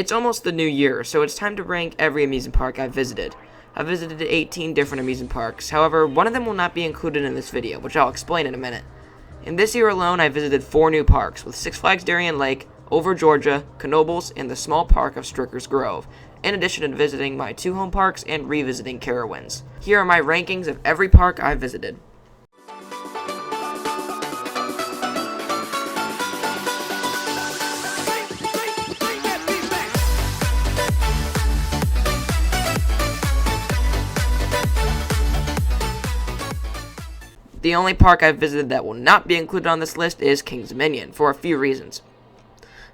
It's almost the new year, so it's time to rank every amusement park I've visited. I've visited 18 different amusement parks, however, one of them will not be included in this video, which I'll explain in a minute. In this year alone, I visited 4 new parks, with Six Flags Darien Lake, Over Georgia, Knoebels, and the small park of Strickers Grove, in addition to visiting my 2 home parks and revisiting Carowinds. Here are my rankings of every park I've visited. The only park I've visited that will not be included on this list is King's Dominion, for a few reasons.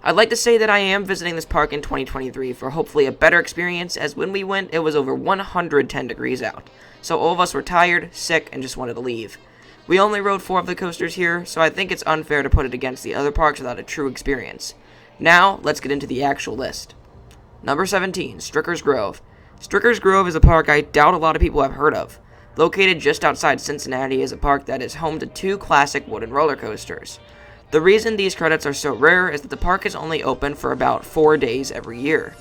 I'd like to say that I am visiting this park in 2023 for hopefully a better experience, as when we went it was over 110 degrees out, so all of us were tired, sick, and just wanted to leave. We only rode 4 of the coasters here, so I think it's unfair to put it against the other parks without a true experience. Now, let's get into the actual list. Number 17, Strickers Grove. Strickers Grove is a park I doubt a lot of people have heard of. Located just outside Cincinnati is a park that is home to 2 classic wooden roller coasters. The reason these credits are so rare is that the park is only open for about 4 days every year.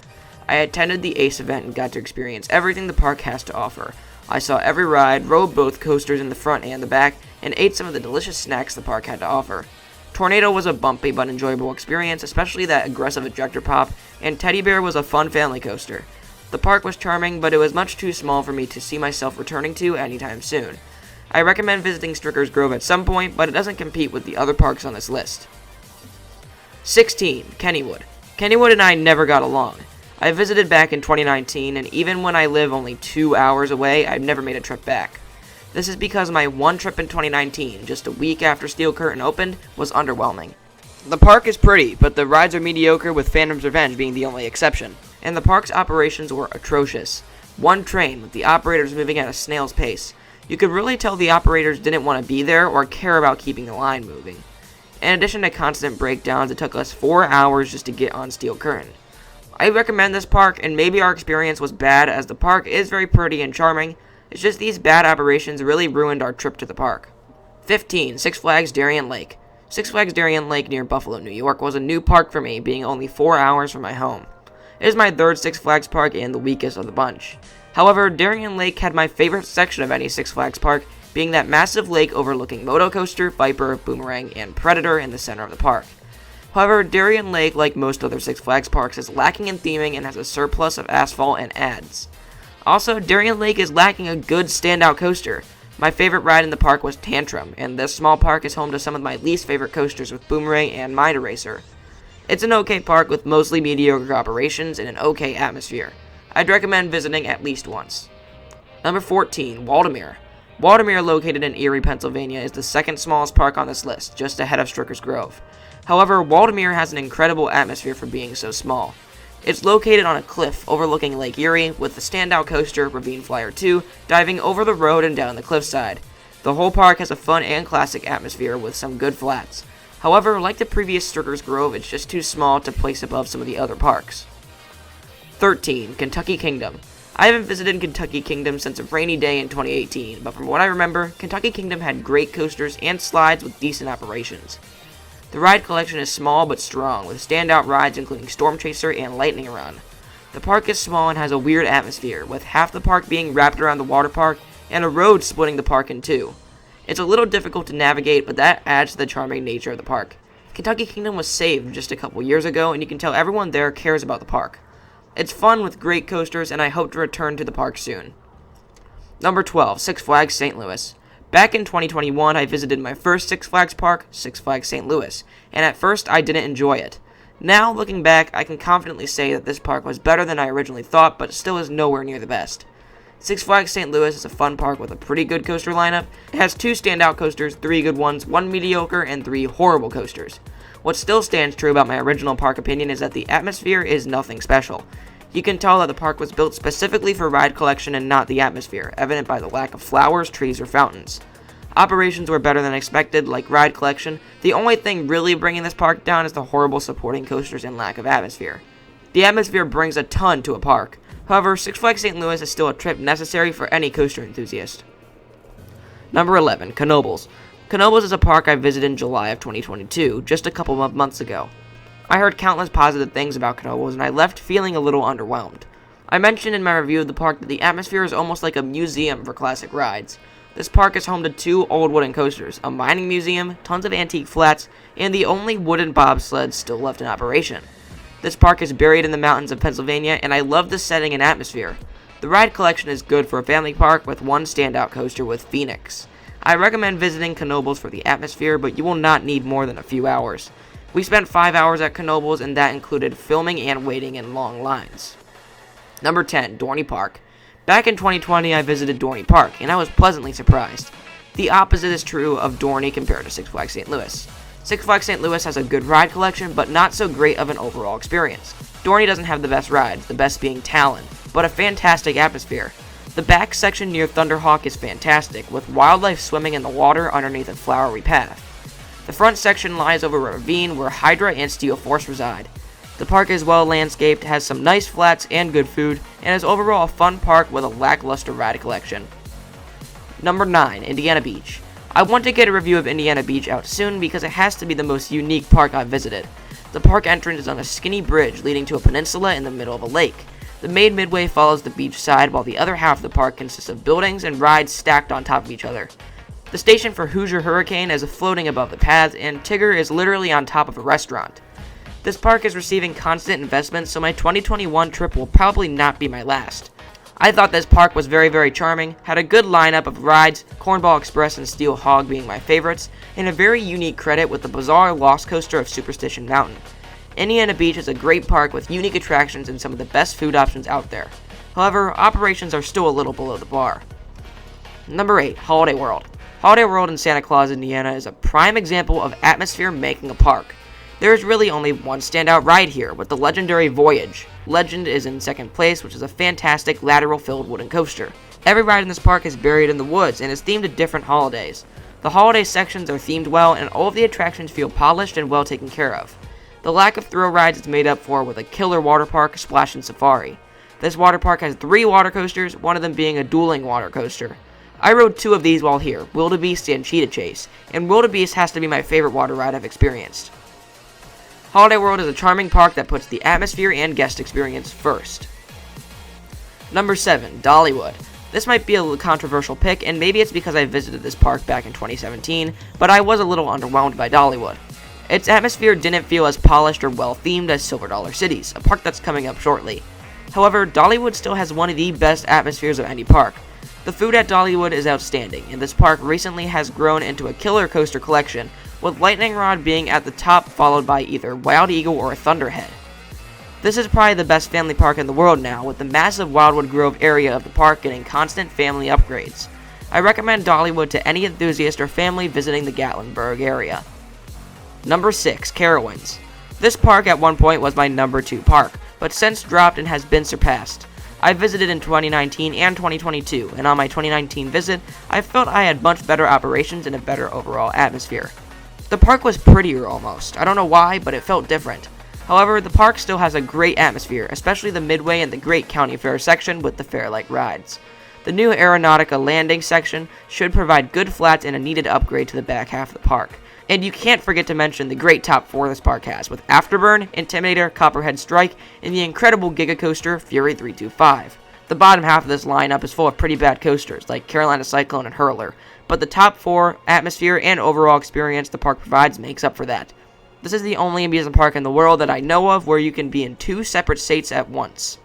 I attended the ACE event and got to experience everything the park has to offer. I saw every ride, rode both coasters in the front and the back, and ate some of the delicious snacks the park had to offer. Tornado was a bumpy but enjoyable experience, especially that aggressive ejector pop, and Teddy Bear was a fun family coaster. The park was charming, but it was much too small for me to see myself returning to anytime soon. I recommend visiting Strickers Grove at some point, but it doesn't compete with the other parks on this list. 16. Kennywood. Kennywood and I never got along. I visited back in 2019, and even when I live only 2 hours away, I've never made a trip back. This is because my one trip in 2019, just a week after Steel Curtain opened, was underwhelming. The park is pretty, but the rides are mediocre, with Phantom's Revenge being the only exception. And the park's operations were atrocious. One train, with the operators moving at a snail's pace. You could really tell the operators didn't want to be there or care about keeping the line moving. In addition to constant breakdowns, it took us 4 hours just to get on Steel Curtain. I recommend this park, and maybe our experience was bad, as the park is very pretty and charming. It's just these bad operations really ruined our trip to the park. 15. Six Flags Darien Lake. Six Flags Darien Lake near Buffalo, New York was a new park for me, being only 4 hours from my home. It is my 3rd Six Flags park and the weakest of the bunch. However, Darien Lake had my favorite section of any Six Flags park, being that massive lake overlooking Moto Coaster, Viper, Boomerang, and Predator in the center of the park. However, Darien Lake, like most other Six Flags parks, is lacking in theming and has a surplus of asphalt and ads. Also, Darien Lake is lacking a good standout coaster. My favorite ride in the park was Tantrum, and this small park is home to some of my least favorite coasters with Boomerang and Mind Eraser. It's an okay park with mostly mediocre operations and an okay atmosphere. I'd recommend visiting at least once. Number 14, Waldameer. Waldameer, located in Erie, Pennsylvania, is the 2nd smallest park on this list, just ahead of Strickers Grove. However, Waldameer has an incredible atmosphere for being so small. It's located on a cliff overlooking Lake Erie, with the standout coaster, Ravine Flyer 2, diving over the road and down the cliffside. The whole park has a fun and classic atmosphere with some good flats. However, like the previous Strickers Grove, it's just too small to place above some of the other parks. 13. Kentucky Kingdom. I haven't visited Kentucky Kingdom since a rainy day in 2018, but from what I remember, Kentucky Kingdom had great coasters and slides with decent operations. The ride collection is small but strong, with standout rides including Storm Chaser and Lightning Run. The park is small and has a weird atmosphere, with half the park being wrapped around the water park and a road splitting the park in two. It's a little difficult to navigate, but that adds to the charming nature of the park. Kentucky Kingdom was saved just a couple years ago, and you can tell everyone there cares about the park. It's fun with great coasters, and I hope to return to the park soon. Number 12, Six Flags St. Louis. Back in 2021, I visited my first Six Flags park, Six Flags St. Louis, and at first I didn't enjoy it. Now, looking back, I can confidently say that this park was better than I originally thought, but still is nowhere near the best. Six Flags St. Louis is a fun park with a pretty good coaster lineup. It has 2 standout coasters, 3 good ones, 1 mediocre, and 3 horrible coasters. What still stands true about my original park opinion is that the atmosphere is nothing special. You can tell that the park was built specifically for ride collection and not the atmosphere, evident by the lack of flowers, trees, or fountains. Operations were better than expected, like ride collection. The only thing really bringing this park down is the horrible supporting coasters and lack of atmosphere. The atmosphere brings a ton to a park. However, Six Flags St. Louis is still a trip necessary for any coaster enthusiast. Number 11, Knoebels. Knoebels is a park I visited in July of 2022, just a couple of months ago. I heard countless positive things about Knoebels, and I left feeling a little underwhelmed. I mentioned in my review of the park that the atmosphere is almost like a museum for classic rides. This park is home to 2 old wooden coasters, a mining museum, tons of antique flats, and the only wooden bobsled still left in operation. This park is buried in the mountains of Pennsylvania, and I love the setting and atmosphere. The ride collection is good for a family park with one standout coaster with Phoenix. I recommend visiting Knoebels for the atmosphere, but you will not need more than a few hours. We spent 5 hours at Knoebels, and that included filming and waiting in long lines. Number 10, Dorney Park. Back in 2020, I visited Dorney Park, and I was pleasantly surprised. The opposite is true of Dorney compared to Six Flags St. Louis. Six Flags St. Louis has a good ride collection, but not so great of an overall experience. Dorney doesn't have the best rides, the best being Talon, but a fantastic atmosphere. The back section near Thunderhawk is fantastic, with wildlife swimming in the water underneath a flowery path. The front section lies over a ravine where Hydra and Steel Force reside. The park is well landscaped, has some nice flats and good food, and is overall a fun park with a lackluster ride collection. Number 9, Indiana Beach. I want to get a review of Indiana Beach out soon because it has to be the most unique park I've visited. The park entrance is on a skinny bridge leading to a peninsula in the middle of a lake. The main midway follows the beach side, while the other half of the park consists of buildings and rides stacked on top of each other. The station for Hoosier Hurricane is floating above the paths, and Tigger is literally on top of a restaurant. This park is receiving constant investment, so my 2021 trip will probably not be my last. I thought this park was very charming, had a good lineup of rides, Cornball Express and Steel Hog being my favorites, and a very unique credit with the bizarre Lost Coaster of Superstition Mountain. Indiana Beach is a great park with unique attractions and some of the best food options out there. However, operations are still a little below the bar. Number 8, Holiday World. Holiday World in Santa Claus, Indiana is a prime example of atmosphere making a park. There is really only one standout ride here, with the legendary Voyage. Legend is in second place, which is a fantastic lateral-filled wooden coaster. Every ride in this park is buried in the woods and is themed to different holidays. The holiday sections are themed well, and all of the attractions feel polished and well taken care of. The lack of thrill rides is made up for with a killer water park, Splash and Safari. This water park has 3 water coasters, one of them being a dueling water coaster. I rode 2 of these while here, Wildebeest and Cheetah Chase, and Wildebeest has to be my favorite water ride I've experienced. Holiday World is a charming park that puts the atmosphere and guest experience first. Number 7, Dollywood. This might be a controversial pick, and maybe it's because I visited this park back in 2017, but I was a little underwhelmed by Dollywood. Its atmosphere didn't feel as polished or well-themed as Silver Dollar Cities, a park that's coming up shortly. However, Dollywood still has one of the best atmospheres of any park. The food at Dollywood is outstanding, and this park recently has grown into a killer coaster collection, with Lightning Rod being at the top, followed by either Wild Eagle or Thunderhead. This is probably the best family park in the world now, with the massive Wildwood Grove area of the park getting constant family upgrades. I recommend Dollywood to any enthusiast or family visiting the Gatlinburg area. Number 6, Carowinds. This park at one point was my number 2 park, but since dropped and has been surpassed. I visited in 2019 and 2022, and on my 2019 visit, I felt I had much better operations and a better overall atmosphere. The park was prettier almost. I don't know why, but it felt different. However, the park still has a great atmosphere, especially the Midway and the Great County Fair section with the fair-like rides. The new Aeronautica landing section should provide good flats and a needed upgrade to the back half of the park. And you can't forget to mention the great top 4 this park has, with Afterburn, Intimidator, Copperhead Strike, and the incredible Giga Coaster, Fury 325. The bottom half of this lineup is full of pretty bad coasters, like Carolina Cyclone and Hurler, but the top 4, atmosphere, and overall experience the park provides makes up for that. This is the only amusement park in the world that I know of where you can be in 2 separate states at once.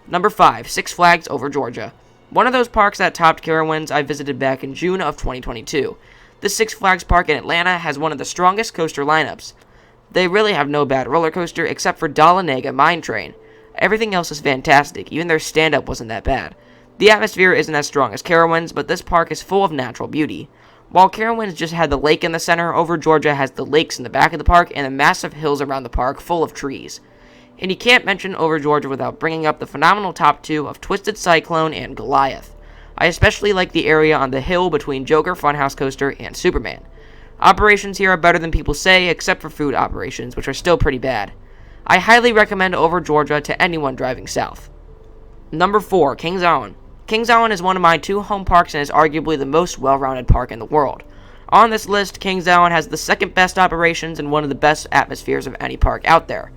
Number 5, Six Flags Over Georgia. One of those parks that topped Carowinds I visited back in June of 2022. This Six Flags park in Atlanta has one of the strongest coaster lineups. They really have no bad roller coaster except for Dahlonega Mine Train. Everything else is fantastic, even their stand-up wasn't that bad. The atmosphere isn't as strong as Carowinds, but this park is full of natural beauty. While Carowinds just had the lake in the center, Over Georgia has the lakes in the back of the park and the massive hills around the park full of trees. And you can't mention Over Georgia without bringing up the phenomenal top 2 of Twisted Cyclone and Goliath. I especially like the area on the hill between Joker Funhouse Coaster and Superman. Operations here are better than people say, except for food operations, which are still pretty bad. I highly recommend Over Georgia to anyone driving south. Number 4, Kings Island. Kings Island is one of my 2 home parks and is arguably the most well-rounded park in the world. On this list, Kings Island has the second best operations and one of the best atmospheres of any park out there.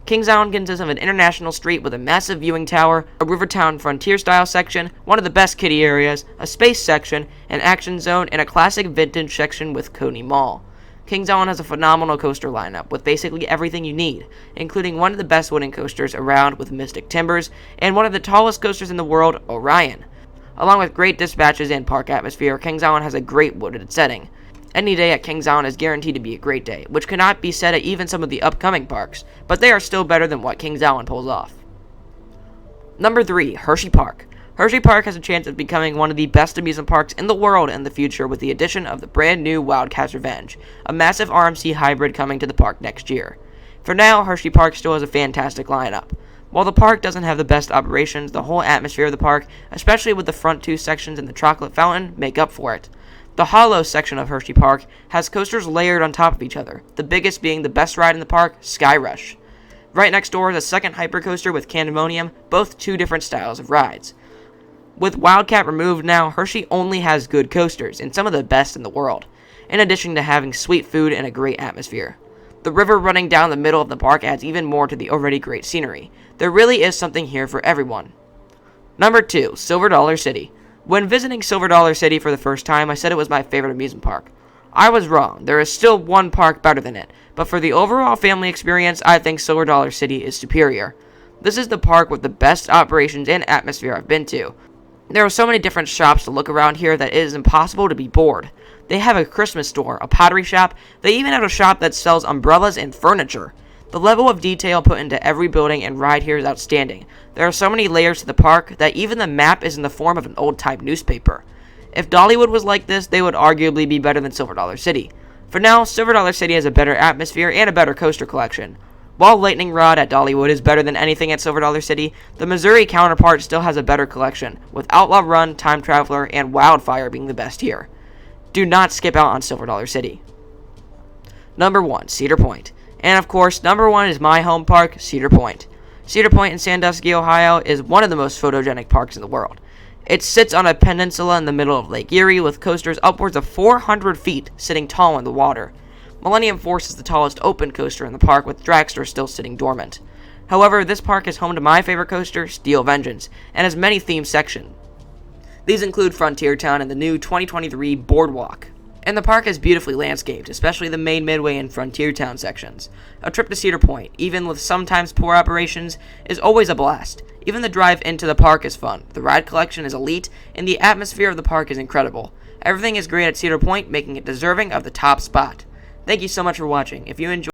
Kings Island consists of an international street with a massive viewing tower, a Rivertown Frontier-style section, one of the best kiddie areas, a space section, an action zone, and a classic vintage section with Coney Mall. Kings Island has a phenomenal coaster lineup with basically everything you need, including one of the best wooden coasters around with Mystic Timbers, and one of the tallest coasters in the world, Orion. Along with great dispatches and park atmosphere, Kings Island has a great wooded setting. Any day at Kings Island is guaranteed to be a great day, which cannot be said at even some of the upcoming parks, but they are still better than what Kings Island pulls off. Number 3, Hershey Park. Hershey Park has a chance of becoming one of the best amusement parks in the world in the future with the addition of the brand new Wildcats Revenge, a massive RMC hybrid coming to the park next year. For now, Hershey Park still has a fantastic lineup. While the park doesn't have the best operations, the whole atmosphere of the park, especially with the front 2 sections and the chocolate fountain, make up for it. The hollow section of Hershey Park has coasters layered on top of each other, the biggest being the best ride in the park, Sky Rush. Right next door is a second hypercoaster with Candemonium, both 2 different styles of rides. With Wildcat removed now, Hershey only has good coasters, and some of the best in the world, in addition to having sweet food and a great atmosphere. The river running down the middle of the park adds even more to the already great scenery. There really is something here for everyone. Number 2, Silver Dollar City. When visiting Silver Dollar City for the first time, I said it was my favorite amusement park. I was wrong. There is still one park better than it, but for the overall family experience, I think Silver Dollar City is superior. This is the park with the best operations and atmosphere I've been to. There are so many different shops to look around here that it is impossible to be bored. They have a Christmas store, a pottery shop, they even have a shop that sells umbrellas and furniture. The level of detail put into every building and ride here is outstanding. There are so many layers to the park that even the map is in the form of an old-type newspaper. If Dollywood was like this, they would arguably be better than Silver Dollar City. For now, Silver Dollar City has a better atmosphere and a better coaster collection. While Lightning Rod at Dollywood is better than anything at Silver Dollar City, the Missouri counterpart still has a better collection, with Outlaw Run, Time Traveler, and Wildfire being the best here. Do not skip out on Silver Dollar City. Number 1, Cedar Point. And of course, number 1 is my home park, Cedar Point. Cedar Point in Sandusky, Ohio is one of the most photogenic parks in the world. It sits on a peninsula in the middle of Lake Erie with coasters upwards of 400 feet sitting tall in the water. Millennium Force is the tallest open coaster in the park, with Dragster still sitting dormant. However, this park is home to my favorite coaster, Steel Vengeance, and has many themed sections. These include Frontier Town and the new 2023 Boardwalk. And the park is beautifully landscaped, especially the main Midway and Frontier Town sections. A trip to Cedar Point, even with sometimes poor operations, is always a blast. Even the drive into the park is fun. The ride collection is elite, and the atmosphere of the park is incredible. Everything is great at Cedar Point, making it deserving of the top spot. Thank you so much for watching. If you enjoyed